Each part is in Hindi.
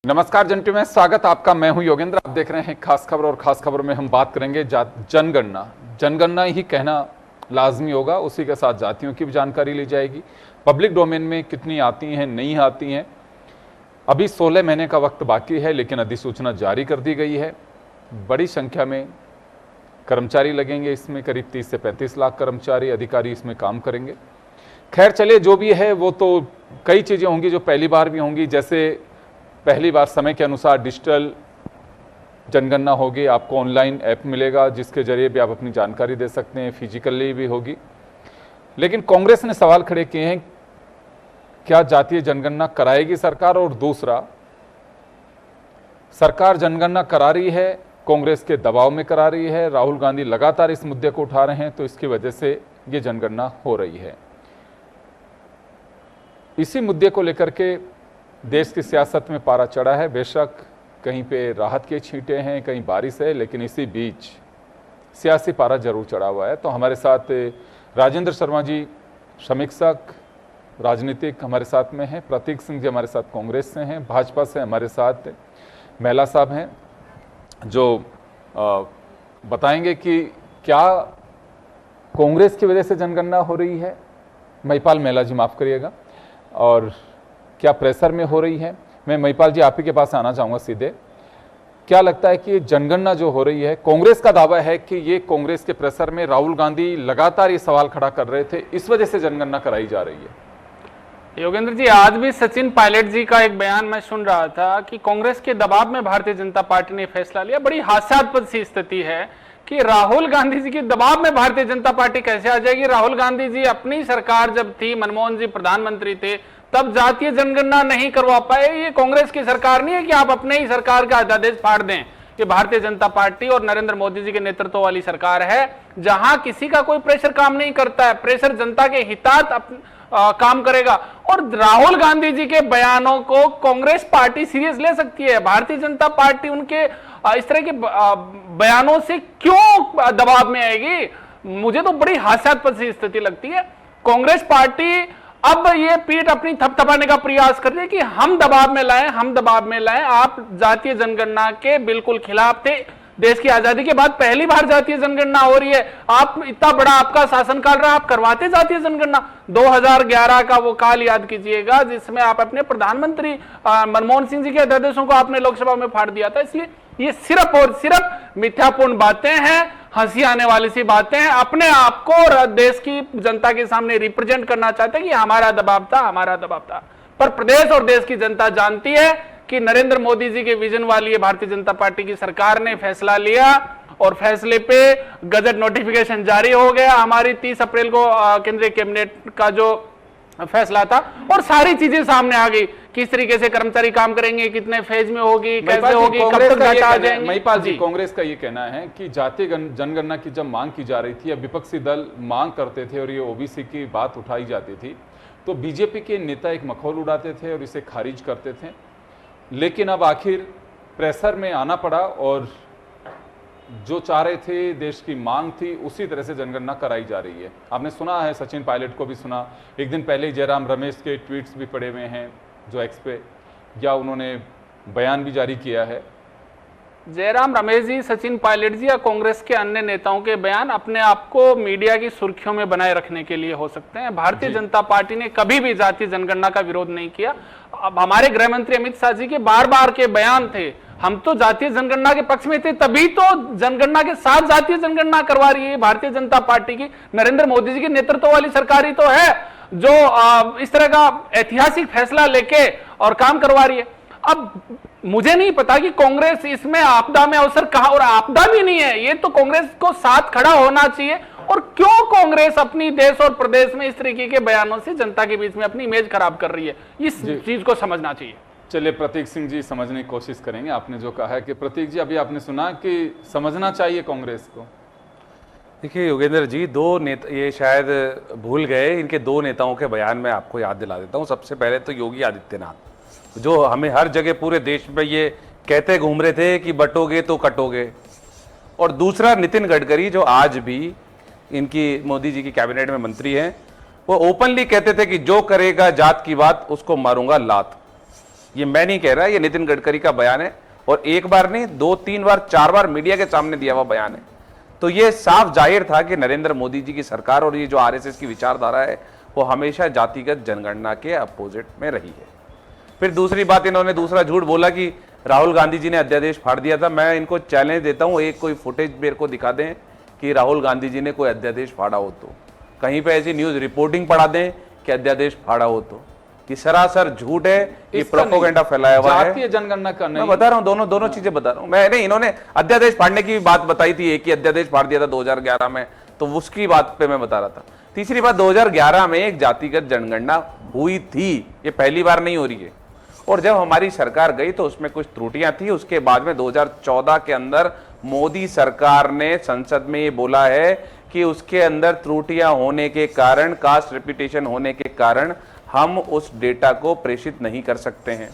नमस्कार जंटू में स्वागत आपका। मैं हूं योगेंद्र। आप देख रहे हैं खास खबर, और खास खबर में हम बात करेंगे जनगणना ही कहना लाजमी होगा। उसी के साथ जातियों की भी जानकारी ली जाएगी। पब्लिक डोमेन में कितनी आती हैं, नहीं आती हैं। अभी 16 महीने का वक्त बाकी है, लेकिन अधिसूचना जारी कर दी गई है। बड़ी संख्या में कर्मचारी लगेंगे इसमें, करीब 30 से 35 लाख कर्मचारी अधिकारी इसमें काम करेंगे। खैर चलिए, जो भी है वो तो कई चीज़ें होंगी जो पहली बार भी होंगी। जैसे पहली बार समय के अनुसार डिजिटल जनगणना होगी, आपको ऑनलाइन ऐप मिलेगा जिसके जरिए भी आप अपनी जानकारी दे सकते हैं, फिजिकली भी होगी। लेकिन कांग्रेस ने सवाल खड़े किए हैं, क्या जातीय जनगणना कराएगी सरकार? और दूसरा, सरकार जनगणना करा रही है, कांग्रेस के दबाव में करा रही है, राहुल गांधी लगातार इस मुद्दे को उठा रहे हैं, तो इसकी वजह से ये जनगणना हो रही है। इसी मुद्दे को लेकर के देश की सियासत में पारा चढ़ा है। बेशक कहीं पे राहत के छींटे हैं, कहीं बारिश है, लेकिन इसी बीच सियासी पारा जरूर चढ़ा हुआ है। तो हमारे साथ राजेंद्र शर्मा जी, समीक्षक राजनीतिक हमारे साथ में हैं। प्रतीक सिंह जी हमारे साथ कांग्रेस से हैं। भाजपा से हमारे साथ महिला साहब हैं, जो बताएंगे कि क्या कांग्रेस की वजह से जनगणना हो रही है। महिपाल महिला जी, माफ़ करिएगा, और क्या प्रेशर में हो रही है। मैं महिपाल जी आप ही के पास आना चाहूँगा सीधे। क्या लगता है कि जनगणना जो हो रही है, कांग्रेस का दावा है कि ये कांग्रेस के प्रेशर में, राहुल गांधी लगातार ये सवाल खड़ा कर रहे थे, इस वजह से जनगणना कराई जा रही है। योगेंद्र जी, आज भी सचिन पायलट जी का एक बयान मैं सुन रहा था कि कांग्रेस के दबाव में भारतीय जनता पार्टी ने फैसला लिया। बड़ी हास्यास्पद सी स्थिति है कि राहुल गांधी जी के दबाव में भारतीय जनता पार्टी कैसे आ जाएगी। राहुल गांधी जी अपनी सरकार जब थी, मनमोहन जी प्रधानमंत्री थे, तब जातीय जनगणना नहीं करवा पाए। ये कांग्रेस की सरकार नहीं है कि आप अपने ही सरकार का अध्यादेश फाड़ दें। ये भारतीय जनता पार्टी और नरेंद्र मोदी जी के नेतृत्व वाली सरकार है, जहां किसी का कोई प्रेशर काम नहीं करता है। प्रेशर जनता के हितार्थ काम करेगा। और राहुल गांधी जी के बयानों को कांग्रेस पार्टी सीरियस ले सकती है। भारतीय जनता पार्टी उनके इस तरह के बयानों से क्यों दबाव में आएगी? मुझे तो बड़ी हास्यास्पद सी स्थिति लगती है। कांग्रेस पार्टी अब ये पीठ अपनी थपथपाने का प्रयास कर रही है कि हम दबाव में लाएं, हम दबाव में लाएं। आप जातीय जनगणना के बिल्कुल खिलाफ थे। देश की आजादी के बाद पहली बार जातीय जनगणना हो रही है। आप इतना बड़ा आपका शासनकाल रहा, आप करवाते जातीय जनगणना। 2011 का वो काल याद कीजिएगा जिसमें आप अपने प्रधानमंत्री मनमोहन सिंह जी के अध्यादेशों को आपने लोकसभा में फाड़ दिया था। इसलिए ये सिर्फ और सिर्फ मिथ्यापूर्ण बातें हैं, हंसी आने वाली सी बातें हैं। अपने आप को और देश की जनता के सामने रिप्रेजेंट करना चाहते हैं कि हमारा दबाव था, हमारा दबाव था। पर प्रदेश और देश की जनता जानती है कि नरेंद्र मोदी जी के विजन वाली है भारतीय जनता पार्टी की सरकार ने फैसला लिया, और फैसले पे गजट नोटिफिकेशन जारी हो गया। हमारी 30 अप्रैल को केंद्रीय कैबिनेट का जो फैसला था, और सारी चीजें सामने आ गई। किस तरीके से कर्मचारी काम करेंगे, कितने फेज में होगी, कैसे होगी, कब तक डाटा आ जाएंगे। महिपाल जी, कांग्रेस का ये कहना है कि जातीय जनगणना की जब मांग की जा रही थी, या विपक्षी दल मांग करते थे और ये ओबीसी की बात उठाई जाती थी, तो बीजेपी के नेता एक मखौल उड़ाते थे और इसे खारिज करते थे। लेकिन अब आखिर प्रेशर में आना पड़ा, और जो चाह रहे थे, देश की मांग थी, उसी तरह से जनगणना कराई जा रही है। आपने सुना है, सचिन पायलट को भी सुना। एक दिन पहले जयराम रमेश के ट्वीट्स भी पड़े हुए हैं जो एक्स पे, या उन्होंने बयान भी जारी किया है। जयराम रमेश जी, सचिन पायलट जी या कांग्रेस के अन्य नेताओं के बयान अपने आप को मीडिया की सुर्खियों में बनाए रखने के लिए हो सकते हैं। भारतीय जनता पार्टी ने कभी भी जातीय जनगणना का विरोध नहीं किया। अब हमारे गृह मंत्री अमित शाह जी के बार बार के बयान थे, हम तो जातीय जनगणना के पक्ष में थे, तभी तो जनगणना के साथ जातीय जनगणना करवा रही है भारतीय जनता पार्टी की नरेंद्र मोदी जी के नेतृत्व वाली सरकार ही तो है जो इस तरह का ऐतिहासिक फैसला लेके और काम करवा रही है। अब मुझे नहीं पता कि कांग्रेस इसमें आपदा में अवसर कहां, और आपदा भी नहीं है ये, तो कांग्रेस को साथ खड़ा होना चाहिए। और क्यों कांग्रेस अपनी देश और प्रदेश में इस तरीके के बयानों से जनता के बीच में अपनी इमेज खराब कर रही है, इस चीज को समझना चाहिए। चलिए प्रतीक सिंह जी समझने की कोशिश करेंगे। आपने जो कहा है कि प्रतीक जी, अभी आपने सुना कि समझना चाहिए कांग्रेस को। देखिए योगेंद्र जी, दो नेता, ये शायद भूल गए, इनके दो नेताओं के बयान मैं आपको याद दिला देता हूँ। सबसे पहले तो योगी आदित्यनाथ, जो हमें हर जगह पूरे देश में ये कहते घूम रहे थे कि बटोगे तो कटोगे। और दूसरा नितिन गडकरी, जो आज भी इनकी मोदी जी की कैबिनेट में मंत्री हैं, वो ओपनली कहते थे कि जो करेगा जात की बात उसको मारूंगा लात। ये मैं नहीं कह रहा, ये नितिन गडकरी का बयान है, और एक बार नहीं 2-3 बार 4 बार मीडिया के सामने दिया हुआ बयान है। तो ये साफ जाहिर था कि नरेंद्र मोदी जी की सरकार और ये जो आरएसएस की विचारधारा है वो हमेशा जातिगत जनगणना के अपोजिट में रही है। फिर दूसरी बात, इन्होंने दूसरा झूठ बोला कि राहुल गांधी जी ने अध्यादेश फाड़ दिया था। मैं इनको चैलेंज देता हूं, एक कोई फुटेज मेरे को दिखा दें कि राहुल गांधी जी ने कोई अध्यादेश फाड़ा हो, तो कहीं पे ऐसी न्यूज रिपोर्टिंग पढ़ा दें कि अध्यादेश फाड़ा हो, तो ये सरासर झूठ है, ये प्रोपेगेंडा फैलाया हुआ है। जातीय जनगणना का नहीं, मैं बता रहा हूँ, दोनों चीजें बता रहा हूँ मैं। नहीं, इन्होंने अध्यादेश फाड़ने की बात बताई थी, एक ही अध्यादेश फाड़ दिया था 2011 में, तो उसकी बात पे मैं बता रहा था। तीसरी बात, 2011 में एक जातिगत जनगणना हुई थी, ये पहली बार नहीं हो रही है, और जब हमारी सरकार गई तो उसमें कुछ त्रुटियां थी। उसके बाद में 2014 के अंदर मोदी सरकार ने संसद में ये बोला है कि उसके अंदर त्रुटियां होने के कारण, कास्ट रेपुटेशन होने के कारण हम उस डेटा को प्रेषित नहीं कर सकते हैं।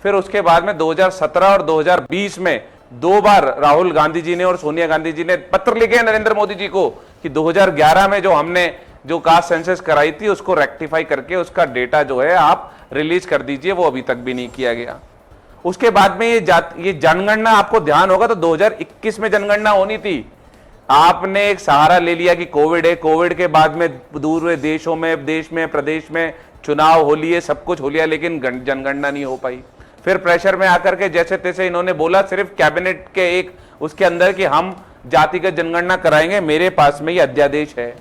फिर उसके बाद में 2017 और 2020 में 2 बार राहुल गांधी जी ने और सोनिया गांधी जी ने पत्र लिखे नरेंद्र मोदी जी को कि 2011 में जो हमने जो कास्ट सेंसस कराई थी उसको रेक्टिफाई करके उसका डेटा जो है आप रिलीज कर दीजिए, वो अभी तक भी नहीं किया गया। उसके बाद में ये जनगणना, आपको ध्यान होगा तो 2021 में जनगणना होनी थी। आपने एक सहारा ले लिया कि कोविड है, कोविड के बाद में दूर देशों में, देश में, प्रदेश में चुनाव हो लिए, सब कुछ हो लिया, लेकिन जनगणना नहीं हो पाई। फिर प्रेशर में आकर के जैसे तैसे इन्होंने बोला सिर्फ कैबिनेट के एक उसके अंदर कि हम जातिगत जनगणना कराएंगे। मेरे पास में ये अध्यादेश है,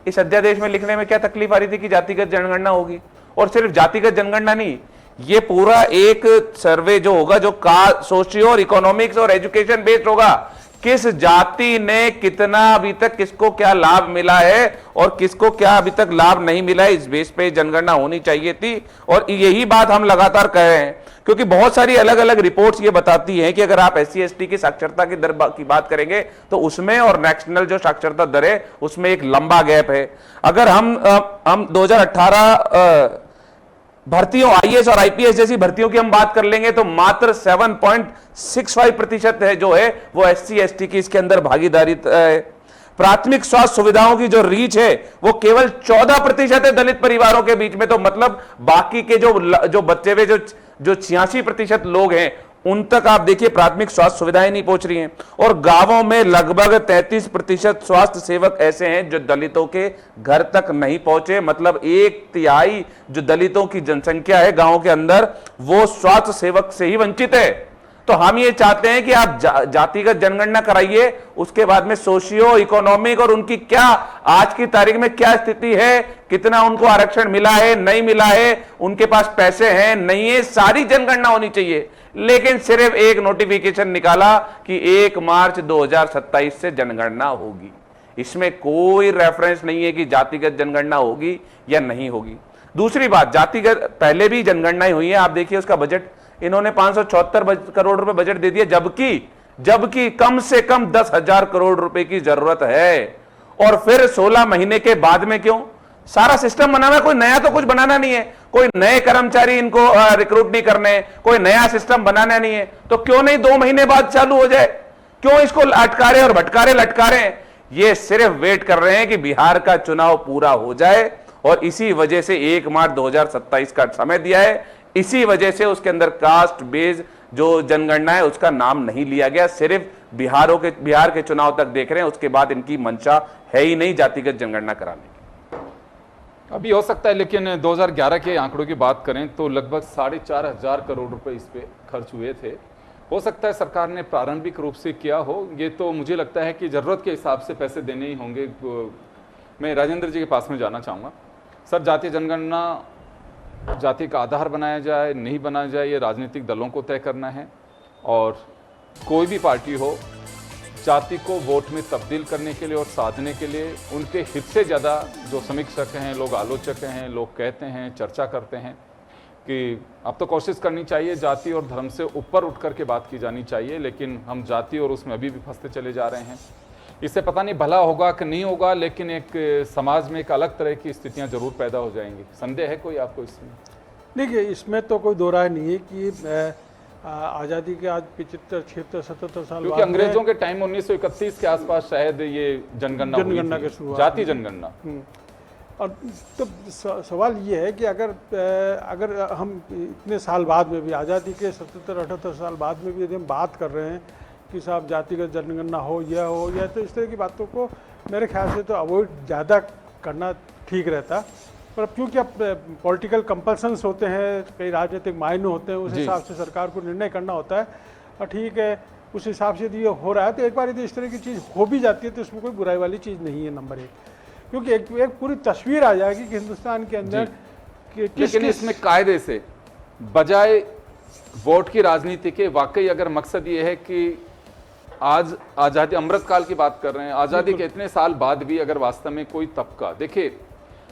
इस अध्यादेश में लिखने में क्या तकलीफ आ रही थी कि जातिगत जनगणना होगी? और सिर्फ जातिगत जनगणना नहीं, ये पूरा एक सर्वे जो होगा जो सोशियो और इकोनॉमिक्स और एजुकेशन बेस्ड होगा, किस जाति ने कितना अभी तक किसको क्या लाभ मिला है और किसको क्या अभी तक लाभ नहीं मिला है, इस बेस पे जनगणना होनी चाहिए थी। और यही बात हम लगातार कह रहे हैं, क्योंकि बहुत सारी अलग अलग रिपोर्ट्स ये बताती हैं कि अगर आप SC/ST की साक्षरता की दर की बात करेंगे तो उसमें और नेशनल जो साक्षरता दर है उसमें एक लंबा गैप है। अगर हम 2018 भर्तियों, IAS और IPS जैसी भर्तियों की हम बात कर लेंगे तो मात्र 7.65% है जो है वो SC/ST की इसके अंदर भागीदारी है। प्राथमिक स्वास्थ्य सुविधाओं की जो रीच है वो केवल 14% है दलित परिवारों के बीच में। तो मतलब बाकी के जो बच्चे हुए जो 86% लोग हैं उन तक आप देखिए प्राथमिक स्वास्थ्य सुविधाएं नहीं पहुंच रही हैं। और गांवों में लगभग 33% स्वास्थ्य सेवक ऐसे हैं जो दलितों के घर तक नहीं पहुंचे। मतलब 1/3 जो दलितों की जनसंख्या है गांवों के अंदर वो स्वास्थ्य सेवक से ही वंचित है। तो हम ये चाहते हैं कि आप जातिगत जनगणना कराइए, उसके बाद में सोशियो इकोनॉमिक और उनकी क्या आज की तारीख में क्या स्थिति है, कितना उनको आरक्षण मिला है, नहीं मिला है, उनके पास पैसे हैं नहीं है, सारी जनगणना होनी चाहिए। लेकिन सिर्फ एक नोटिफिकेशन निकाला कि 1 मार्च 2027 से जनगणना होगी, इसमें कोई रेफरेंस नहीं है कि जातिगत जनगणना होगी या नहीं होगी। दूसरी बात, जातिगत पहले भी जनगणना हुई है, आप देखिए उसका बजट इन्होंने 574 करोड़ रुपए बजट दे दिया, जबकि कम से कम 10,000 करोड़ रुपए की जरूरत है। और फिर 16 महीने के बाद में क्यों? सारा सिस्टम बनाना, कोई नया तो कुछ बनाना नहीं है, कोई नए कर्मचारी इनको रिक्रूट नहीं करने, कोई नया सिस्टम बनाना नहीं है, तो क्यों नहीं 2 महीने बाद चालू हो जाए? क्यों इसको अटकारे और भटकारे लटकारे? ये सिर्फ वेट कर रहे हैं कि बिहार का चुनाव पूरा हो जाए और इसी वजह से 1 मार्च 2027 का समय दिया है। इसी वजह से उसके अंदर कास्ट बेस्ड जो जनगणना है उसका नाम नहीं लिया गया, सिर्फ बिहार के चुनाव तक देख रहे हैं, उसके बाद इनकी मंशा है ही नहीं जातिगत जनगणना कराने की। अभी हो सकता है, लेकिन 2011 के आंकड़ों की बात करें तो लगभग 4,500 करोड़ रुपए इस पे खर्च हुए थे। हो सकता है सरकार ने प्रारंभिक रूप से किया हो, ये तो मुझे लगता है कि जरूरत के हिसाब से पैसे देने ही होंगे। मैं राजेंद्र जी के पास में जाना चाहूँगा। सर, जातीय जनगणना जाति का आधार बनाया जाए नहीं बनाया जाए ये राजनीतिक दलों को तय करना है, और कोई भी पार्टी हो जाति को वोट में तब्दील करने के लिए और साधने के लिए उनके हित से ज़्यादा जो समीक्षक हैं, लोग आलोचक हैं, लोग कहते हैं, चर्चा करते हैं कि अब तो कोशिश करनी चाहिए जाति और धर्म से ऊपर उठ कर के बात की जानी चाहिए, लेकिन हम जाति और उसमें अभी भी फंसते चले जा रहे हैं। इससे पता नहीं भला होगा कि नहीं होगा, लेकिन एक समाज में एक अलग तरह की स्थितियां जरूर पैदा हो जाएंगी। संदेह है कोई आपको इसमें? देखिए, इसमें तो कोई दो राय नहीं है कि आज़ादी के आज 75-76-77 साल क्योंकि अंग्रेजों के टाइम 1931 के आसपास शायद ये जनगणना की शुरुआत, जाति जनगणना। और तो सवाल ये है कि अगर हम इतने साल बाद में भी, आज़ादी के 77-78 साल बाद में भी यदि हम बात कर रहे हैं कि साहब जातिगत जनगणना हो या तो इस तरह की बातों को मेरे ख्याल से तो अवॉइड ज़्यादा करना ठीक रहता। पर अब क्योंकि अब पॉलिटिकल कंपल्सन्स होते हैं, कई राजनीतिक मायने होते हैं, उस हिसाब से सरकार को निर्णय करना होता है। और ठीक है, उस हिसाब से यदि ये हो रहा है तो एक बार यदि इस तरह की चीज़ हो भी जाती है तो इसमें कोई बुराई वाली चीज़ नहीं है, नंबर 1। क्योंकि एक पूरी तस्वीर आ जाएगी कि हिंदुस्तान के अंदर लेकिन इसमें कायदे से बजाय वोट की राजनीति के वाकई अगर मकसद ये है कि आज आज़ादी अमृत काल की बात कर रहे हैं, आज़ादी के इतने साल बाद भी अगर वास्तव में कोई तबका, देखिए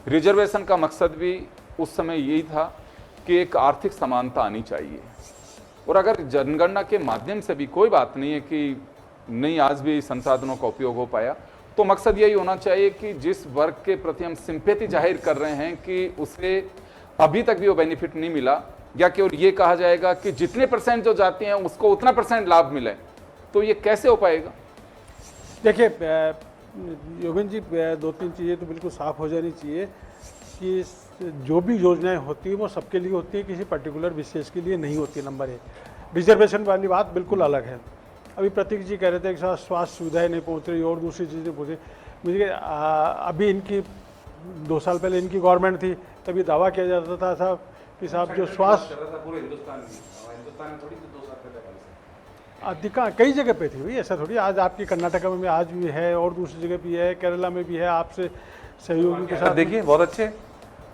रिजर्वेशन का मकसद भी उस समय यही था कि एक आर्थिक समानता आनी चाहिए। और अगर जनगणना के माध्यम से भी कोई बात नहीं है कि नहीं आज भी संसाधनों का उपयोग हो पाया, तो मकसद यही होना चाहिए कि जिस वर्ग के प्रति हम सिंपैथी जाहिर कर रहे हैं कि उसे अभी तक भी वो बेनिफिट नहीं मिला, या केवल ये कहा जाएगा कि जितने % जो जाती हैं उसको उतना % लाभ मिले, तो ये कैसे हो पाएगा? देखिए योगेंद्र जी, 2-3 चीज़ें तो बिल्कुल साफ हो जानी चाहिए कि जो भी योजनाएं होती हैं वो सबके लिए होती है, किसी पर्टिकुलर विशेष के लिए नहीं होती। नंबर 1, रिजर्वेशन वाली बात बिल्कुल अलग है। अभी प्रतीक जी कह रहे थे कि स्वास्थ्य सुविधाएं नहीं पहुंच रही और दूसरी चीज़ें पहुँच रही। मुझे अभी इनकी 2 साल पहले इनकी गवर्नमेंट थी, तभी दावा किया जाता था साहब कि साहब जो स्वास्थ्य पूरे हिंदुस्तान में थोड़ी 2 साल पहले कई जगह पे थी भाई, ऐसा थोड़ी। आज आपकी कर्नाटका में आज भी है और दूसरी जगह भी है, केरला में भी है, आपसे सहयोगी के साथ। देखिए बहुत अच्छे।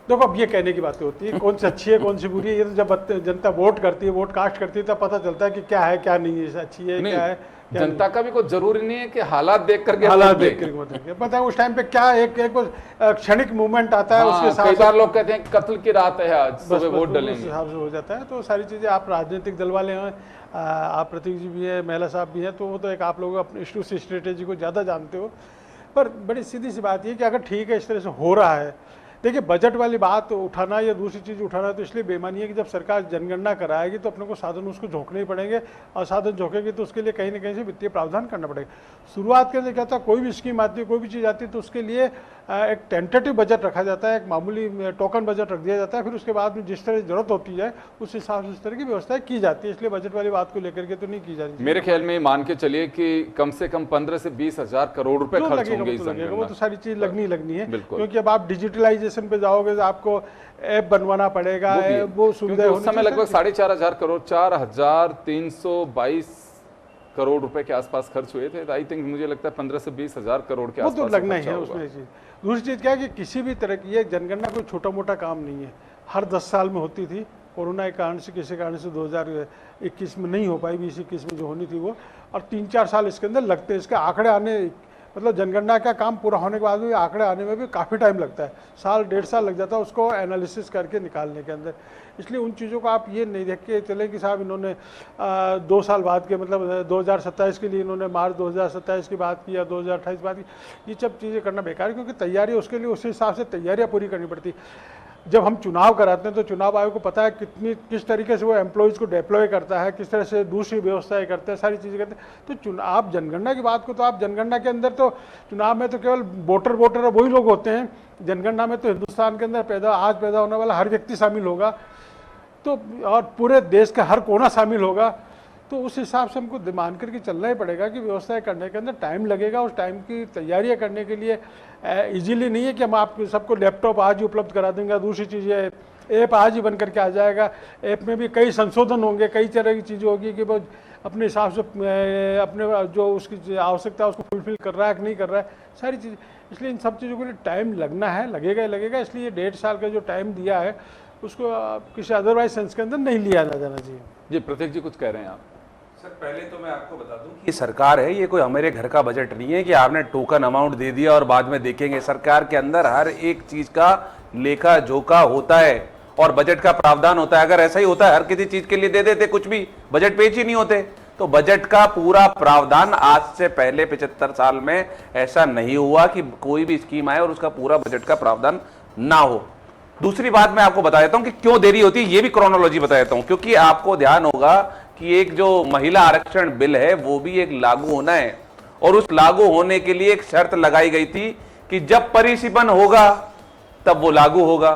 देखो अब ये कहने की बातें होती है, कौन सी अच्छी है कौन सी बुरी है, ये तो जब जनता वोट करती है, वोट कास्ट करती है, तब पता चलता है कि क्या है क्या नहीं है, अच्छी है क्या है। जनता का भी कोई जरूरी नहीं है कि हालात देख करके हालात देख करके पता है उस टाइम पे क्या एक क्षणिक मूवमेंट आता है, उसके साथ कई बार लोग कहते हैं कत्ल की रात है आज, सुबह वोट डालेंगे, उस हिसाब से हो जाता है। तो सारी चीज़ें, आप राजनीतिक दल वाले हैं, आप प्रतीक जी भी हैं, महिला साहब भी हैं, तो वो तो एक आप लोग अपनी इशू से स्ट्रेटेजी को ज़्यादा जानते हो। पर बड़ी सीधी सी बात ये कि अगर ठीक है इस तरह से हो रहा है, देखिए बजट वाली बात उठाना या दूसरी चीज़ उठाना तो इसलिए बेमानी है कि जब सरकार जनगणना कराएगी तो अपने को साधन उसको झोंकने ही पड़ेंगे, और साधन झोंकेंगे तो उसके लिए कहीं ना कहीं से वित्तीय प्रावधान करना पड़ेगा। शुरुआत के अंदर क्या था, कोई भी स्कीम आती है, कोई भी चीज़ आती है तो उसके लिए एक टेंटेटिव बजट रखा जाता है, एक मामूली टोकन बजट रख दिया जाता है, फिर उसके बाद में जिस तरह जरूरत होती है उस हिसाब से उस तरह की व्यवस्थाएं की जाती है। इसलिए बजट वाली बात को लेकर के तो नहीं की जा रही। मेरे ख्याल में मान के चलिए कि कम से कम 15 से 20 हजार करोड़ रुपए खर्च होंगे इस लगेगा, वो तो सारी चीज़ लगनी है, बिल्कुल। क्योंकि अब आप डिजिटलाइजेशन पे जाओगे तो आपको ऐप बनवाना पड़ेगा, वो सुविधा उस समय लगभग 4,500 करोड़ 4,322 करोड़ रुपए के आसपास खर्च हुए थे। आई थिंक मुझे लगता है 15 से 20 हजार करोड़ के आसपास वो तो लगना ही है उसमें। चीज़ दूसरी चीज़ क्या है कि किसी भी तरह की ये जनगणना कोई छोटा मोटा काम नहीं है, हर 10 साल में होती थी। कोरोना के कारण से किसी कारण से 2021 में नहीं हो पाई, 2021 में जो होनी थी वो, और 3-4 साल इसके अंदर लगते हैं। इसके आंकड़े आने, मतलब जनगणना का काम पूरा होने के बाद भी आंकड़े आने में भी काफ़ी टाइम लगता है, 1-1.5 साल लग जाता है उसको एनालिसिस करके निकालने के अंदर। इसलिए उन चीज़ों को आप ये नहीं देख के चले कि साहब इन्होंने 2 साल बाद के, मतलब 2027 के लिए इन्होंने मार्च 2027 की बात की या 2028 बात की, ये सब चीज़ें करना बेकार है, क्योंकि तैयारी उसके लिए उस हिसाब से तैयारियाँ पूरी करनी पड़ती। जब हम चुनाव कराते हैं तो चुनाव आयोग को पता है किस तरीके से वो एम्प्लॉयज़ को डिप्लॉय करता है, किस तरह से दूसरी व्यवस्थाएं करते हैं, सारी चीज़ें करते हैं। तो चुनाव जनगणना की बात को तो आप जनगणना के अंदर तो चुनाव में तो केवल वोटर वही लोग होते हैं, जनगणना में तो हिंदुस्तान के अंदर आज पैदा होने वाला हर व्यक्ति शामिल होगा, तो और पूरे देश का हर कोना शामिल होगा। तो उस हिसाब से हमको मान करके चलना ही पड़ेगा कि व्यवस्थाएं करने के अंदर टाइम लगेगा। उस टाइम की तैयारियां करने के लिए इजीली नहीं है कि हम आप सबको लैपटॉप आज ही उपलब्ध करा देंगे, दूसरी चीज़ें ऐप आज ही बन करके आ जाएगा। ऐप में भी कई संशोधन होंगे, कई तरह की चीज़ें होगी कि वो अपने हिसाब से अपने जो उसकी आवश्यकता है उसको फुलफिल कर रहा है कि नहीं कर रहा है, सारी चीज़। इसलिए इन सब चीज़ों के लिए टाइम लगना है, लगेगा ही लगेगा। इसलिए 1.5 साल का जो टाइम दिया है उसको किसी अदरवाइज सेंस के अंदर नहीं लिया जाना चाहिए। जी प्रतीक जी कुछ कह रहे हैं आप? सर पहले तो मैं आपको बता दूं कि सरकार है, ये कोई हमारे घर का बजट नहीं है कि आपने टोकन अमाउंट दे दिया और बाद में देखेंगे। सरकार के अंदर हर एक चीज का लेखा जोखा होता है और बजट का प्रावधान होता है। अगर ऐसा ही होता है हर किसी चीज के लिए दे देते कुछ भी, बजट पेश ही नहीं होते। तो बजट का पूरा प्रावधान आज से पहले 75 साल में ऐसा नहीं हुआ कि कोई भी स्कीम आए और उसका पूरा बजट का प्रावधान ना हो। दूसरी बात मैं आपको बता देता हूं कि क्यों देरी होती है, ये भी क्रोनोलॉजी बता देता हूं, क्योंकि आपको ध्यान होगा कि एक जो महिला आरक्षण बिल है वो भी एक लागू होना है, और उस लागू होने के लिए एक शर्त लगाई गई थी कि जब परिसीमन होगा तब वो लागू होगा।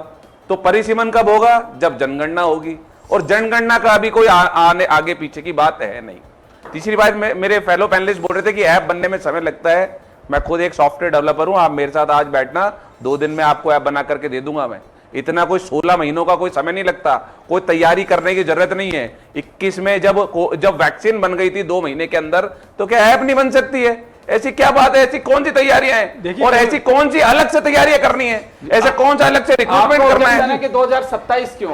तो परिसीमन कब होगा? जब जनगणना होगी, और जनगणना का अभी कोई आने आगे पीछे की बात है नहीं। तीसरी बात, मेरे फेलो पैनलिस्ट बोल रहे थे कि ऐप बनने में समय लगता है। मैं खुद एक सॉफ्टवेयर डेवलपर हूं, आप मेरे साथ आज बैठना, 2 दिन में आपको ऐप बना करके दे दूंगा मैं। इतना कोई 16 महीनों का कोई समय नहीं लगता, कोई तैयारी करने की जरूरत नहीं है। 21 में जब वैक्सीन बन गई थी 2 महीने के अंदर, तो क्या ऐप नहीं बन सकती है? ऐसी क्या बात है? ऐसी कौन सी तैयारियां हैं और ऐसी कौन सी अलग से तैयारियां करनी है? ऐसा कौन सा अलग से रिक्रूटमेंट करना है कि 2027 क्यों?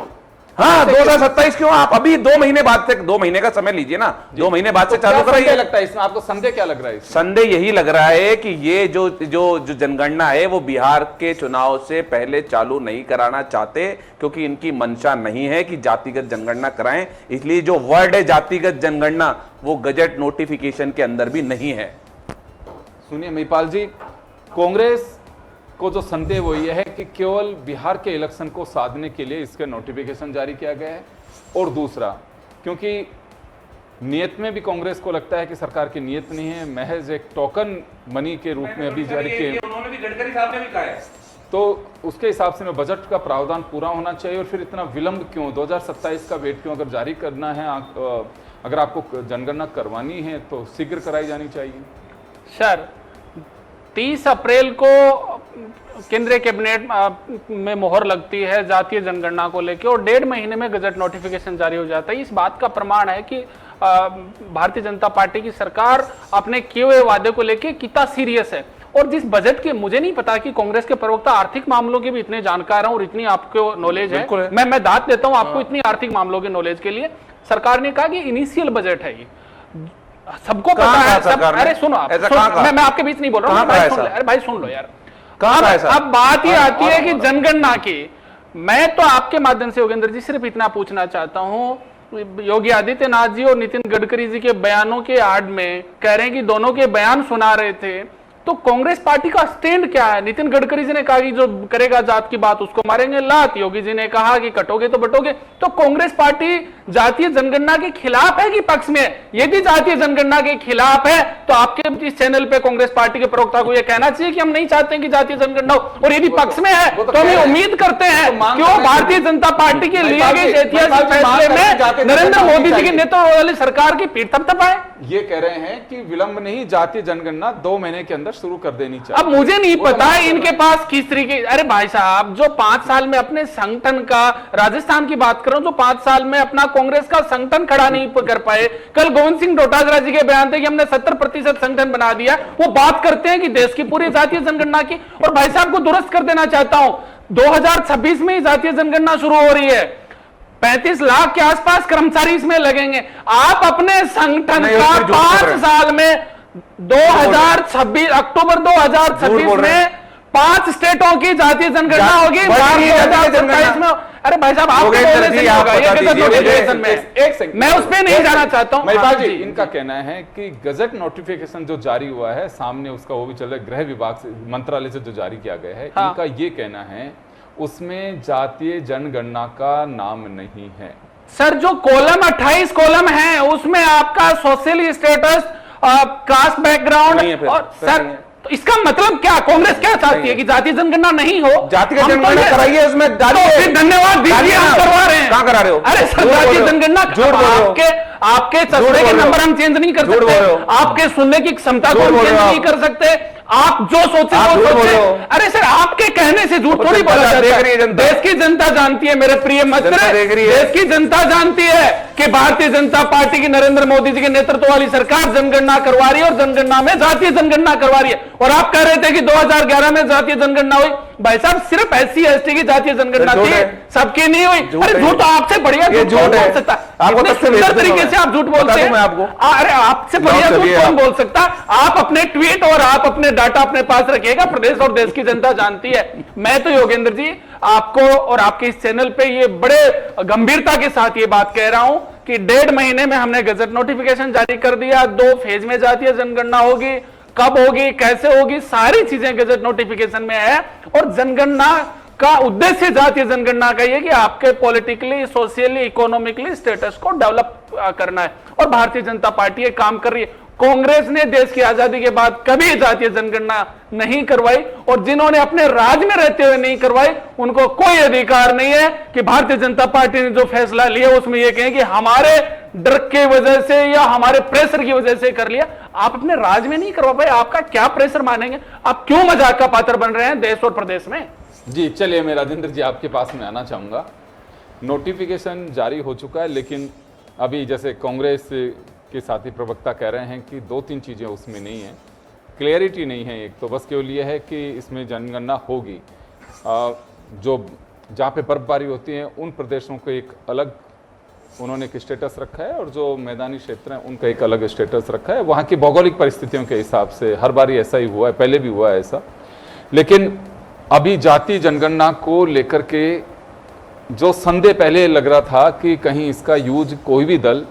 हाँ, 2027 क्यों? आप अभी 2 महीने बाद से, 2 महीने का समय लीजिए ना, 2 महीने बाद से चालू कराइए। लगता है इसमें आपको? संदेह क्या लग रहा है? संदेह यही लग रहा है कि ये जो जनगणना है वो बिहार के चुनाव से पहले चालू नहीं कराना चाहते, क्योंकि इनकी मंशा नहीं है कि जातिगत जनगणना कराएं। इसलिए जो वर्ड है जातिगत जनगणना, वो गजट नोटिफिकेशन के अंदर भी नहीं है। सुनिए महिपाल जी, कांग्रेस को जो संदेह वो ये है कि केवल बिहार के इलेक्शन को साधने के लिए इसके नोटिफिकेशन जारी किया गया है, और दूसरा क्योंकि नियत में भी कांग्रेस को लगता है कि सरकार की नियत नहीं है, महज एक टोकन मनी के रूप में अभी जारी किए, उन्होंने भी, गडकरी साहब ने भी कहा है। तो उसके हिसाब से बजट का प्रावधान पूरा होना चाहिए। और फिर इतना विलंब क्यों? 2027 का वेट क्यों? अगर जारी करना है, अगर आपको जनगणना करवानी है तो शीघ्र कराई जानी चाहिए। सर, 30 अप्रैल को केंद्रीय कैबिनेट में मोहर लगती है जातीय जनगणना को लेकर, और 1.5 महीने में गजट नोटिफिकेशन जारी हो जाता है। इस बात का प्रमाण है कि भारतीय जनता पार्टी की सरकार अपने किए हुए वादे को लेकर कितना सीरियस है। और जिस बजट के, मुझे नहीं पता कि कांग्रेस के प्रवक्ता आर्थिक मामलों के भी इतने जानकार हैं और इतनी आपको नॉलेज है, मैं दाद देता हूं आपको इतनी आर्थिक मामलों के नॉलेज के लिए। सरकार ने कहा कि इनिशियल बजट है ये, सबको पता है सब। अरे सुनो आप, मैं आपके बीच नहीं बोल रहा हूँ, अरे भाई सुन लो यार। अब बात ये आती है कि जनगणना की, मैं तो आपके माध्यम से योगेंद्र जी सिर्फ इतना पूछना चाहता हूं, योगी आदित्यनाथ जी और नितिन गडकरी जी के बयानों के आड़ में कह रहे हैं कि दोनों के बयान सुना रहे थे, तो कांग्रेस पार्टी का स्टैंड क्या है? नितिन गडकरी जी ने कहा कि जो करेगा जात की बात उसको मारेंगे लात, योगी जी ने कहा कि कटोगे तो बटोगे। तो कांग्रेस पार्टी जातीय जनगणना के खिलाफ है कि पक्ष में? यदि जातीय जनगणना के खिलाफ है तो आपके इस चैनल पे कांग्रेस पार्टी के प्रवक्ता को यह कहना चाहिए कि हम नहीं चाहते कि जातीय जनगणना हो, और यदि पक्ष में है तो हम उम्मीद करते हैं क्यों भारतीय जनता पार्टी के लिए गए ऐतिहासिक फैसले में नरेंद्र मोदी जी के नेतृत्व वाली सरकार की पीठ थपथपाए। ये कह रहे हैं कि विलंब नहीं, जातीय जनगणना 2 महीने के अंदर शुरू कर देनी चाहिए। अब मुझे नहीं पता इनके पास किस तरीके, अरे भाई साहब, जो 5 साल में अपने संगठन का, राजस्थान की बात करूं, जो 5 साल में अपना कांग्रेस का संगठन खड़ा नहीं कर पाए। कल गोविंद सिंह डोटासरा जी के बयान थे कि हमने 70% संगठन बना दिया। वो बात करते हैं कि देश की पूरी जातीय जनगणना की, और भाई साहब को दुरुस्त कर देना चाहता हूं, 2026 में ही जातीय जनगणना शुरू हो रही है, 35 लाख के आसपास कर्मचारी इसमें लगेंगे। आप अपने संगठन का 5 साल में 2026 अक्टूबर 2026 में 5 स्टेटों की जातीय जनगणना होगी, 2027 में। अरे भाई साहब, आप मैं उस पर नहीं जाना चाहता हूं। महिपाल जी, इनका कहना है कि गजट नोटिफिकेशन जो जारी हुआ है सामने, उसका वो भी चल रहा है, गृह विभाग से, मंत्रालय से जो जारी किया गया है, इनका ये कहना है उसमें जातीय जनगणना का नाम नहीं है। सर, जो कॉलम 28 कॉलम है उसमें आपका सोशल स्टेटस, कास्ट बैकग्राउंड, और सर तो इसका मतलब क्या? कांग्रेस क्या चाहती है कि जातीय जनगणना नहीं हो? जातीय जनगणना कराइए, उसमें धन्यवाद दीजिए, हम करवा रहे हैं। कहां करा रहे हो? अरे सर, जातीय जनगणना आपके चश्मे के नंबर हम चेंज नहीं कर सकते, आपके सुनने की क्षमता को हम चेंज नहीं कर सकते, आप जो सोचे वो सोचे। अरे सर, आपके कहने से झूठ थोड़ी बोला जाता है। देश की जनता जानती है मेरे प्रिय मित्र, देश की जनता जानती है कि भारतीय जनता पार्टी की नरेंद्र मोदी जी के नेतृत्व वाली सरकार जनगणना करवा रही है, और जनगणना में जातीय जनगणना करवा रही है। और आप कह रहे थे कि 2011 में जातीय जनगणना हुई। भाई साहब, सिर्फ SC ST की जातीय जनगणना थी, सबकी नहीं हुई। अरे झूठ तो आपसे बढ़िया झूठ कौन बोल सकता है? इतने सुंदर तरीके से आप झूठ बोलते हैं। अरे आपसे बढ़िया झूठ कौन बोल सकता? आप अपने ट्वीट और आप अपने डाटा अपने पास रखिएगा, प्रदेश और देश की जनता जानती है। मैं तो योगेंद्र जी आपको और आपके इस चैनल पे ये बड़े गंभीरता के साथ ये बात कह रहा हूं कि 1.5 महीने में हमने गजट नोटिफिकेशन जारी कर दिया। 2 फेज में जातीय जनगणना होगी, कब होगी, कैसे होगी, सारी चीजें गजट नोटिफिकेशन में है। और जनगणना का उद्देश्य जातीय जनगणना का ये कि आपके पॉलिटिकली, सोशली, इकोनॉमिकली स्टेटस को डेवलप करना है, और भारतीय जनता पार्टी ये काम कर रही है। कांग्रेस ने देश की आजादी के बाद कभी जातीय जनगणना नहीं करवाई, और जिन्होंने अपने राज में रहते हुए नहीं करवाई उनको कोई अधिकार नहीं है कि भारतीय जनता पार्टी ने जो फैसला लिया उसमें यह कहें कि हमारे डर की वजह से या हमारे प्रेशर की वजह से कर लिया। आप अपने राज में नहीं करवा पाए, आपका क्या प्रेशर मानेंगे? आप क्यों मजाक का पात्र बन रहे हैं देश और प्रदेश में? जी चलिए, मैं राजेंद्र जी आपके पास में आना चाहूँगा। नोटिफिकेशन जारी हो चुका है, लेकिन अभी जैसे कांग्रेस के साथी प्रवक्ता कह रहे हैं कि 2-3 चीज़ें उसमें नहीं है, क्लियरिटी नहीं है। एक तो बस केवल ये है कि इसमें जनगणना होगी, जो जहाँ पे बर्फबारी होती है उन प्रदेशों को एक अलग उन्होंने एक स्टेटस रखा है, और जो मैदानी क्षेत्र हैं उनका एक अलग स्टेटस रखा है, वहाँ की भौगोलिक परिस्थितियों के हिसाब से। हर बार ऐसा ही हुआ है, पहले भी हुआ है ऐसा। लेकिन अभी जातीय जनगणना को लेकर के जो संदेह पहले लग रहा था कि कहीं इसका यूज कोई भी दल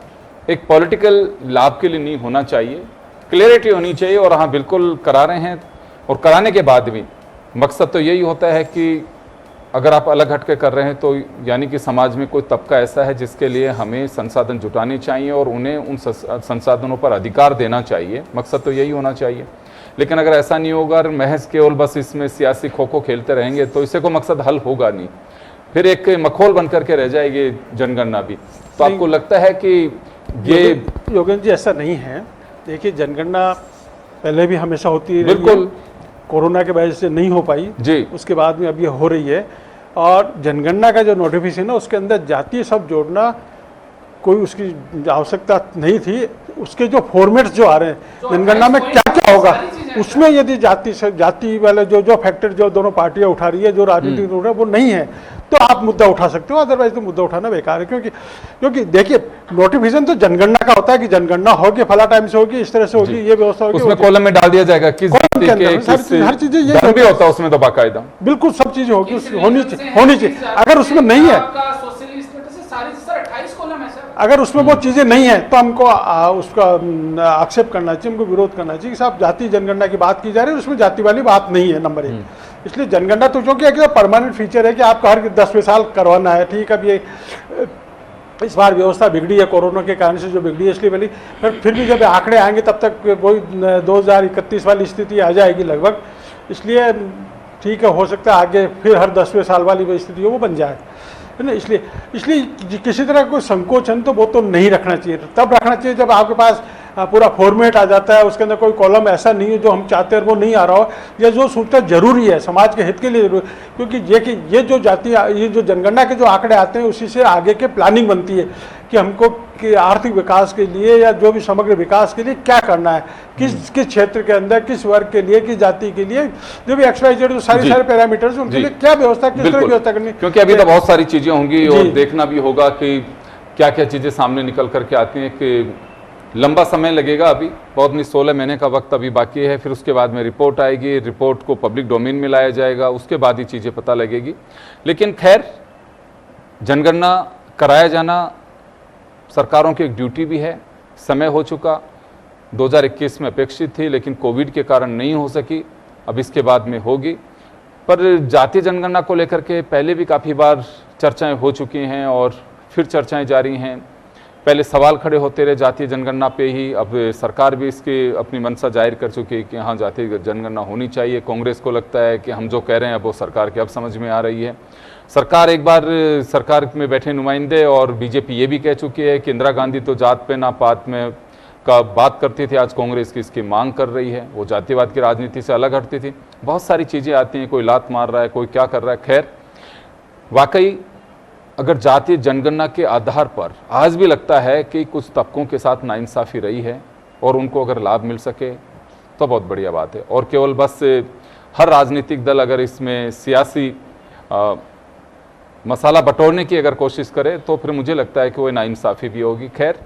एक पॉलिटिकल लाभ के लिए नहीं होना चाहिए, क्लियरिटी होनी चाहिए, और हाँ बिल्कुल करा रहे हैं। और कराने के बाद भी मकसद तो यही होता है कि अगर आप अलग हट के कर रहे हैं तो यानी कि समाज में कोई तबका ऐसा है जिसके लिए हमें संसाधन जुटाने चाहिए और उन्हें उन संसाधनों पर अधिकार देना चाहिए। मकसद तो यही होना चाहिए। लेकिन अगर ऐसा नहीं होगा और महज केवल बस इसमें सियासी खो खो खेलते रहेंगे तो इससे कोई मकसद हल होगा नहीं, फिर एक मखौल बन करके रह जाएगी जनगणना भी। तो आपको लगता है कि ये योगेंद्र जी ऐसा नहीं है? देखिए, जनगणना पहले भी हमेशा होती रही है, बिल्कुल कोरोना के वजह से नहीं हो पाई जी, उसके बाद में अब ये हो रही है। और जनगणना का जो नोटिफिकेशन है उसके अंदर जातीय शब्द जोड़ना कोई उसकी आवश्यकता नहीं थी। उसके जो फॉर्मेट्स जो आ रहे हैं जनगणना में क्या क्या होगा, उसमें यदि जाति वाले जो फैक्टर जो दोनों पार्टियां उठा रही है, जो राजनीतिक उठ रहा है वो नहीं है, तो आप मुद्दा उठा सकते हो। अदरवाइज तो मुद्दा उठाना बेकार है, क्योंकि देखिए नोटिफिकेशन तो जनगणना का होता है कि जनगणना होगी, फला टाइम से होगी, इस तरह से होगी, ये व्यवस्था होगी, उसमें कॉलम में डाल दिया जाएगा किस जाति के हर चीजें ये धर्म भी होता है उसमें तो बाकायदा, बिल्कुल सब चीजें होगी, होनी चाहिए। अगर उसमें नहीं है, अगर उसमें वो चीजें नहीं है तो हमको उसका आक्षेप करना चाहिए, हमको विरोध करना चाहिए कि साहब जाति जनगणना की बात की जा रही है, उसमें जाति वाली बात नहीं है, नंबर 1। इसलिए जनगणना तो क्योंकि एक परमानेंट फीचर है कि आपको हर 10वें साल करवाना है। ठीक है, अब ये इस बार व्यवस्था बिगड़ी है कोरोना के कारण से, जो बिगड़ी है इसलिए वाली, फिर भी जब आंकड़े आएंगे तब तक वही 2031 वाली स्थिति आ जाएगी लगभग। इसलिए ठीक है, हो सकता है आगे फिर हर 10वें साल वाली स्थिति हो वो बन जाए, है ना। इसलिए किसी तरह का कोई संकोचन तो वो तो नहीं रखना चाहिए। तब रखना चाहिए जब आपके पास पूरा फॉर्मेट आ जाता है, उसके अंदर कोई कॉलम ऐसा नहीं है जो हम चाहते हैं वो नहीं आ रहा हो, या जो सूचना जरूरी है समाज के हित के लिए जरूरी, क्योंकि ये जो जनगणना के जो आंकड़े आते हैं उसी से आगे के प्लानिंग बनती है कि हमको कि आर्थिक विकास के लिए या जो भी समग्र विकास के लिए क्या करना है, किस क्षेत्र के अंदर, किस वर्ग के लिए, किस जाति के लिए, जो भी XYZ जो सारे पैरामीटर्स उनके लिए क्या व्यवस्था, किस तरह की व्यवस्था करनी। क्योंकि अभी तो बहुत सारी चीजें होंगी और देखना भी होगा कि क्या क्या चीजें सामने निकल करके आती हैं, कि लंबा समय लगेगा। अभी बहुत नहीं, 16 महीने का वक्त अभी बाकी है, फिर उसके बाद में रिपोर्ट आएगी, रिपोर्ट को पब्लिक डोमेन में लाया जाएगा, उसके बाद ही चीज़ें पता लगेगी। लेकिन खैर, जनगणना कराया जाना सरकारों की एक ड्यूटी भी है, समय हो चुका, 2021 में अपेक्षित थी लेकिन कोविड के कारण नहीं हो सकी, अब इसके बाद में होगी। पर जातीय जनगणना को लेकर के पहले भी काफ़ी बार चर्चाएं हो चुकी हैं और फिर चर्चाएं जारी हैं। पहले सवाल खड़े होते रहे जातीय जनगणना पे ही, अब सरकार भी इसकी अपनी मंशा जाहिर कर चुकी है कि हाँ जातीय जनगणना होनी चाहिए। कांग्रेस को लगता है कि हम जो कह रहे हैं अब वो सरकार के अब समझ में आ रही है। सरकार एक बार सरकार में बैठे नुमाइंदे और बीजेपी ये भी कह चुकी है कि इंदिरा गांधी तो जात पे ना पात में का बात करती थी, आज कांग्रेस की इसकी मांग कर रही है, वो जातिवाद की राजनीति से अलग हटती थी। बहुत सारी चीज़ें आती हैं, कोई लात मार रहा है, कोई क्या कर रहा है। खैर, वाकई अगर जातीय जनगणना के आधार पर आज भी लगता है कि कुछ तबकों के साथ नाइंसाफ़ी रही है और उनको अगर लाभ मिल सके तो बहुत बढ़िया बात है। और केवल बस हर राजनीतिक दल अगर इसमें सियासी मसाला बटोरने की अगर कोशिश करे तो फिर मुझे लगता है कि वो नाइंसाफ़ी भी होगी। खैर,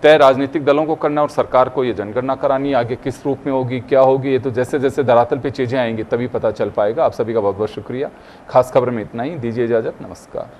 तय राजनीतिक दलों को करना और सरकार को ये जनगणना करानी, आगे किस रूप में होगी, क्या होगी, ये तो जैसे जैसे धरातल पे चीज़ें आएंगी तभी पता चल पाएगा। आप सभी का बहुत बहुत शुक्रिया। खास खबर में इतना ही, दीजिए इजाज़त, नमस्कार।